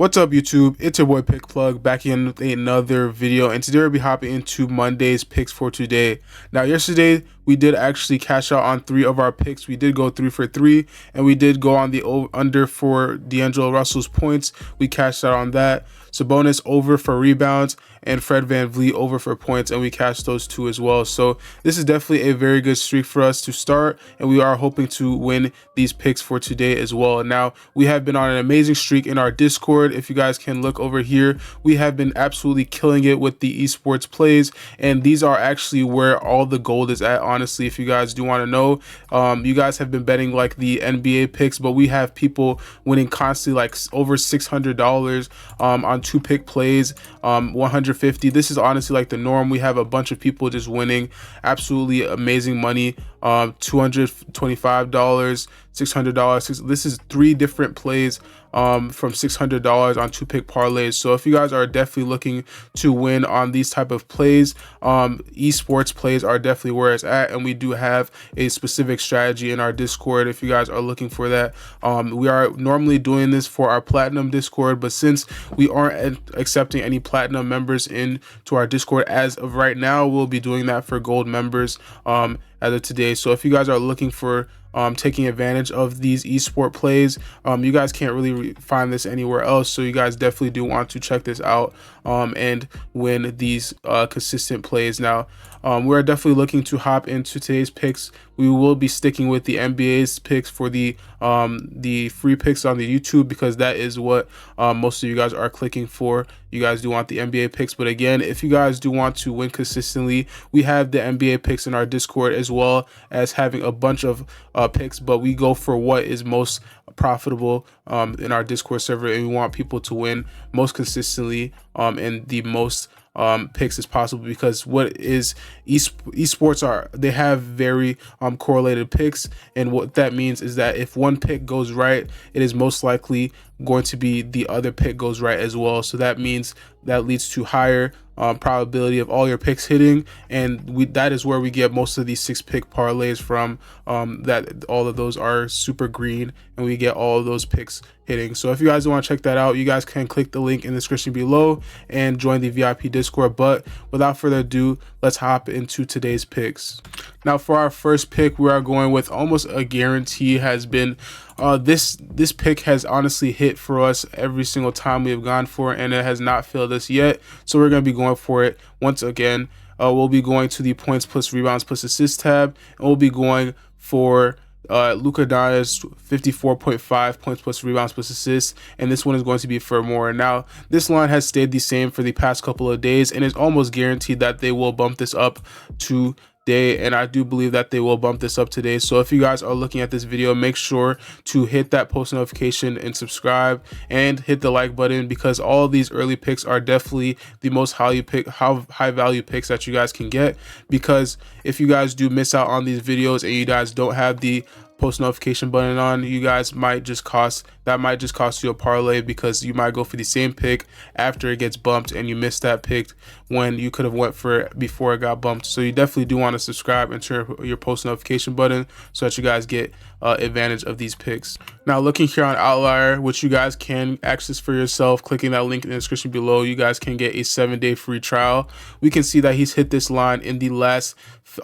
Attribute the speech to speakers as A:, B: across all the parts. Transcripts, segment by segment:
A: What's up, YouTube? It's your boy Pick Plug back in with another video, and today we'll be hopping into Monday's picks for today. Now, yesterday we did actually cash out on 3 of our picks. We did go 3 for 3, and we did go on the under for D'Angelo Russell's points. We cashed out on that. Sabonis over for rebounds, and Fred VanVleet over for points, and we cashed those 2 as well. So this is definitely a very good streak for us to start, and we are hoping to win these picks for today as well. Now, we have been on an amazing streak in our Discord. If you guys can look over here, we have been absolutely killing it with the esports plays, and these are actually where all the gold is at, honestly. If you guys do want to know, you guys have been betting like the NBA picks, but we have people winning constantly, like over $600 on 2 pick plays, 150. This is honestly like the norm. We have a bunch of people just winning absolutely amazing money, $225, $600. This is 3 different plays from $600 on 2 pick parlays. So if you guys are definitely looking to win on these type of plays, esports plays are definitely where it's at, and we do have a specific strategy in our Discord if you guys are looking for that. We are normally doing this for our platinum Discord, but since we aren't accepting any platinum members into our Discord as of right now, we'll be doing that for gold members as of today. So if you guys are looking for taking advantage of these esport plays, you guys can't really find this anywhere else, so you guys definitely do want to check this out and win these consistent plays. Now, we're definitely looking to hop into today's picks. We will be sticking with the NBA's picks for the free picks on the YouTube, because that is what most of you guys are clicking for. You guys do want the NBA picks, but again, if you guys do want to win consistently, we have the NBA picks in our Discord, as well as having a bunch of picks, but we go for what is most profitable in our Discord server, and we want people to win most consistently and the most picks as possible, because what is esports are, they have very correlated picks, and what that means is that if one pick goes right, it is most likely going to be the other pick goes right as well. So that means that leads to higher probability of all your picks hitting, and that is where we get most of these 6 pick parlays from, that all of those are super green, and we get all of those picks hitting. So if you guys want to check that out, you guys can click the link in the description below and join the VIP Discord. But without further ado, let's hop into today's picks. Now, for our first pick, we are going with almost a guarantee. Has been this pick has honestly hit for us every single time we have gone for it, and it has not failed us yet. So we're going to be going for it once again. We'll be going to the points plus rebounds plus assists tab, and we'll be going for Luka Doncic's 54.5 points plus rebounds plus assists, and this one is going to be for more. Now, this line has stayed the same for the past couple of days, and it's almost guaranteed that they will bump this up today, and I do believe that they will bump this up today. So if you guys are looking at this video, make sure to hit that post notification and subscribe, and hit the like button, because all of these early picks are definitely the most high value picks that you guys can get. Because if you guys do miss out on these videos and you guys don't have the post notification button on, you guys might just cost you a parlay, because you might go for the same pick after it gets bumped, and you missed that pick when you could have went for it before it got bumped. So you definitely do want to subscribe and turn your post notification button so that you guys get advantage of these picks. Now, looking here on Outlier, which you guys can access for yourself, clicking that link in the description below, you guys can get a 7-day free trial. We can see that he's hit this line in the last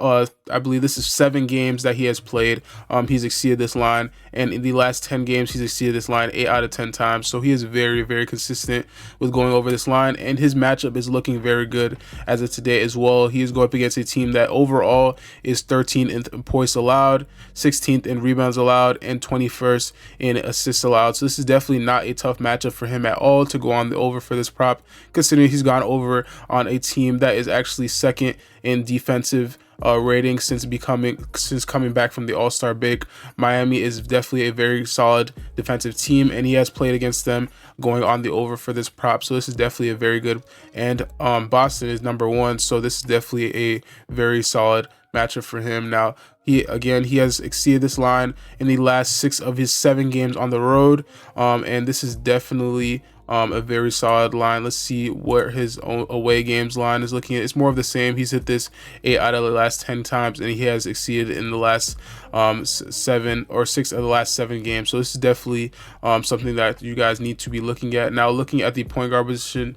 A: I believe this is 7 games that he has played. He's exceeded this line, and in the last 10 games he's exceeded this line 8 out of 10 times. So he is very, very consistent with going over this line, and his matchup is looking very good as of today as well. He is going up against a team that overall is 13th in points allowed, 16th in rebounds allowed, and 21st in assists allowed. So this is definitely not a tough matchup for him at all to go on the over for this prop, considering he's gone over on a team that is actually 2nd in defensive rating since coming back from the All-Star break. Miami is definitely a very solid defensive team, and he has played against them going on the over for this prop. So this is definitely a very good, and Boston is number 1, so this is definitely a very solid matchup for him. Now, he has exceeded this line in the last 6 of his 7 games on the road, and this is definitely a very solid line. Let's see what his away games line is looking at. It's more of the same. He's hit this 8 out of the last 10 times, and he has exceeded in the last 7 or 6 of the last 7 games. So this is definitely something that you guys need to be looking at. Now, looking at the point guard position,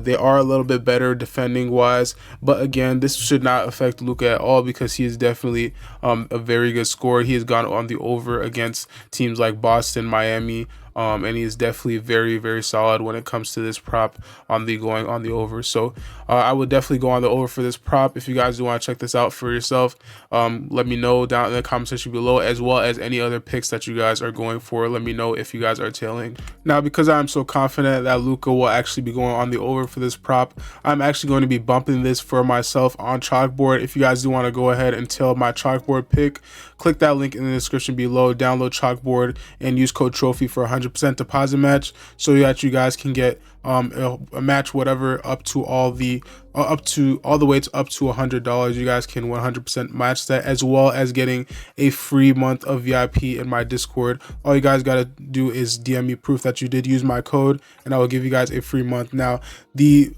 A: they are a little bit better defending wise, but again, this should not affect Luka at all because he is definitely a very good scorer. He has gone on the over against teams like Boston, Miami, and he is definitely very, very solid when it comes to this prop on the going on the over. So I would definitely go on the over for this prop. If you guys do want to check this out for yourself, let me know down in the comment section below, as well as any other picks that you guys are going for. Let me know if you guys are tailing. Now, because I'm so confident that Luka will actually be going on the over for this prop, I'm actually going to be bumping this for myself on Chalkboard. If you guys do want to go ahead and tail my Chalkboard pick, click that link in the description below, download Chalkboard, and use code TROPHY for 100% deposit match, so that you guys can get a match whatever up to all the way to up to $100. You guys can 100% match that, as well as getting a free month of VIP in my Discord. All you guys got to do is DM me proof that you did use my code, and I will give you guys a free month. Now, the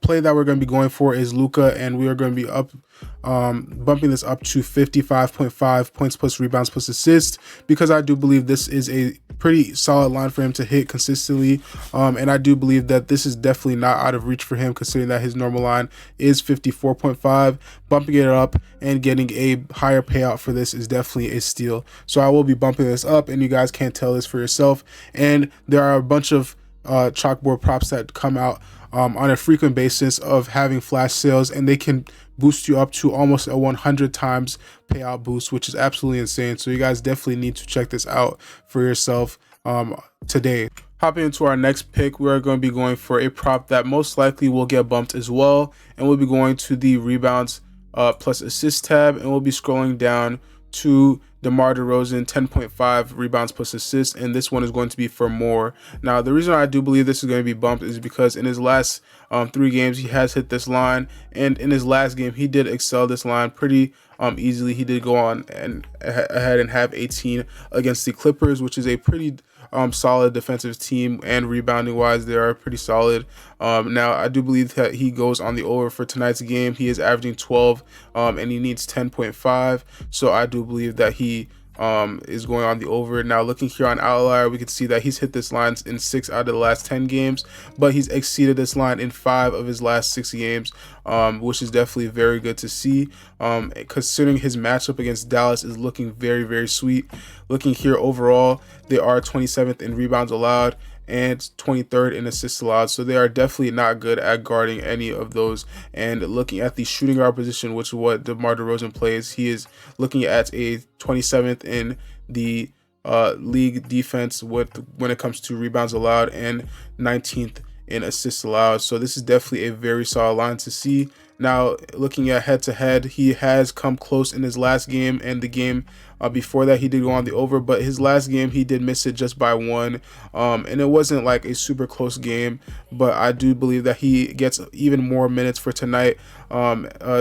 A: play that we're going to be going for is Luka, and we are going to be bumping this up to 55.5 points plus rebounds plus assists, because I do believe this is a pretty solid line for him to hit consistently, and I do believe that this is definitely not out of reach for him, considering that his normal line is 54.5. Bumping it up and getting a higher payout for this is definitely a steal. So I will be bumping this up, and you guys can tell this for yourself. And there are a bunch of Chalkboard props that come out on a frequent basis of having flash sales, and they can boost you up to almost a 100 times payout boost, which is absolutely insane. So you guys definitely need to check this out for yourself today. Hopping into our next pick, we are going to be going for a prop that most likely will get bumped as well, and we'll be going to the rebounds plus assist tab, and we'll be scrolling down to DeMar DeRozan, 10.5 rebounds plus assists, and this one is going to be for more. Now, the reason I do believe this is going to be bumped is because in his last 3 games, he has hit this line, and in his last game, he did excel this line pretty easily. He did go on and ahead and have 18 against the Clippers, which is a pretty solid defensive team, and rebounding wise they are pretty solid. Now I do believe that he goes on the over for tonight's game. He is averaging 12 and he needs 10.5, so I do believe that he is going on the over. Now, looking here on Outlier, we can see that he's hit this line in 6 out of the last 10 games, but he's exceeded this line in 5 of his last 6 games, which is definitely very good to see, considering his matchup against Dallas is looking very, very sweet. Looking here overall, they are 27th in rebounds allowed and 23rd in assists allowed, so they are definitely not good at guarding any of those. And looking at the shooting guard position, which is what DeMar DeRozan plays, he is looking at a 27th in the league defense when it comes to rebounds allowed, and 19th in assists allowed. So this is definitely a very solid line to see. Now, looking at head-to-head, he has come close in his last game, and the game before that he did go on the over, but his last game he did miss it just by 1, and it wasn't like a super close game, but I do believe that he gets even more minutes for tonight,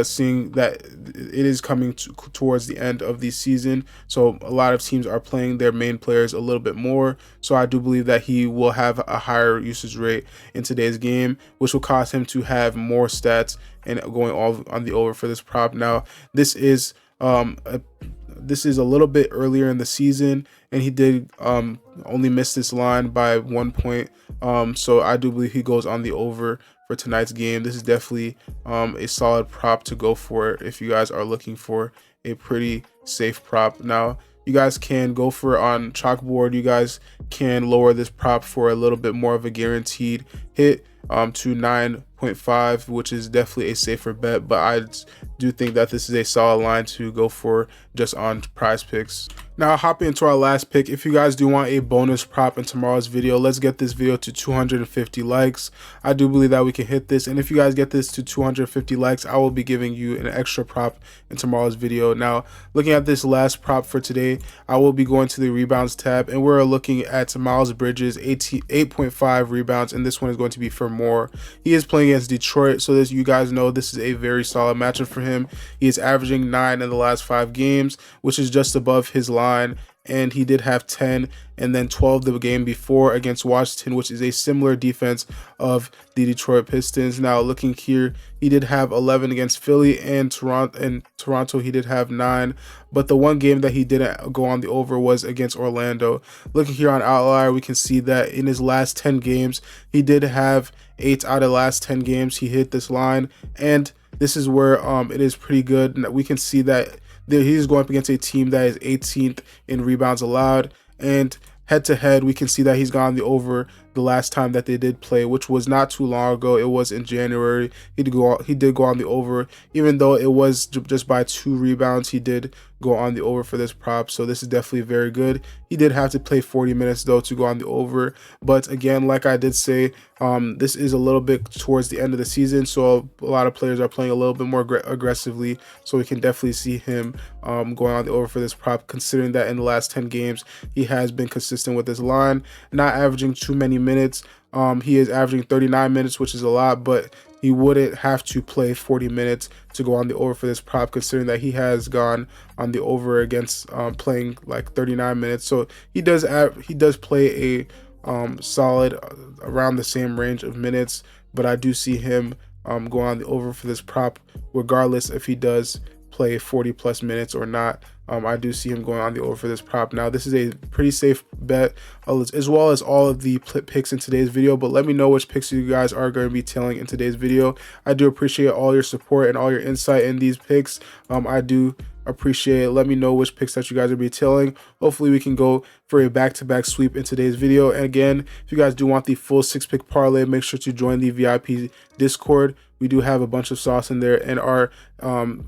A: seeing that it is coming towards the end of the season, so a lot of teams are playing their main players a little bit more, so I do believe that he will have a higher usage rate in today's game, which will cause him to have more stats and going all on the over for this prop. Now, this is a little bit earlier in the season, and he did only miss this line by 1 point, so I do believe he goes on the over for tonight's game. This is definitely a solid prop to go for if you guys are looking for a pretty safe prop. Now, you guys can go for it on Chalkboard. You guys can lower this prop for a little bit more of a guaranteed hit to 9.5, which is definitely a safer bet, but I do think that this is a solid line to go for just on Prizepicks. Now, hopping into our last pick, if you guys do want a bonus prop in tomorrow's video, let's get this video to 250 likes. I do believe that we can hit this, and if you guys get this to 250 likes, I will be giving you an extra prop in tomorrow's video. Now, looking at this last prop for today, I will be going to the rebounds tab, and we're looking at Miles Bridges, 8.5 rebounds, and this one is going to be for more. He is playing against Detroit, so as you guys know, this is a very solid matchup for him. He is averaging 9 in the last 5 games, which is just above his line, and he did have 10 and then 12 the game before against Washington, which is a similar defense of the Detroit Pistons. Now looking here, he did have 11 against Philly, and Toronto he did have 9, but the one game that he didn't go on the over was against Orlando. Looking here on Outlier, we can see that in his last 10 games, he did have 8 out of the last 10 games he hit this line, and this is where it is pretty good. We can see that he's going up against a team that is 18th in rebounds allowed, and head to head we can see that he's gone the over the last time that they did play, which was not too long ago. It was in January. He did go on the over, even though it was just by 2 rebounds. He did go on the over for this prop, so this is definitely very good. He did have to play 40 minutes though to go on the over, but again, like I did say, this is a little bit towards the end of the season, so a lot of players are playing a little bit more aggressively, so we can definitely see him going on the over for this prop, considering that in the last 10 games he has been consistent with this line, not averaging too many minutes. He is averaging 39 minutes, which is a lot, but he wouldn't have to play 40 minutes to go on the over for this prop, considering that he has gone on the over against playing like 39 minutes. So he does play a solid around the same range of minutes, but I do see him going on the over for this prop regardless if he does play 40 plus minutes or not. I do see him going on the over for this prop. Now this is a pretty safe bet, as well as all of the picks in today's video, but let me know which picks you guys are going to be tailing in today's video. I do appreciate all your support and all your insight in these picks. I do appreciate it. Let me know which picks that you guys will be tailing. Hopefully we can go for a back-to-back sweep in today's video. And again, if you guys do want the full 6-pick parlay, make sure to join the VIP Discord. We do have a bunch of sauce in there, and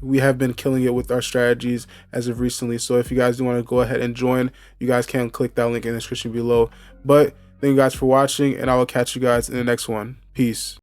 A: we have been killing it with our strategies as of recently. So if you guys do want to go ahead and join, you guys can click that link in the description below. But thank you guys for watching, and I will catch you guys in the next one. Peace.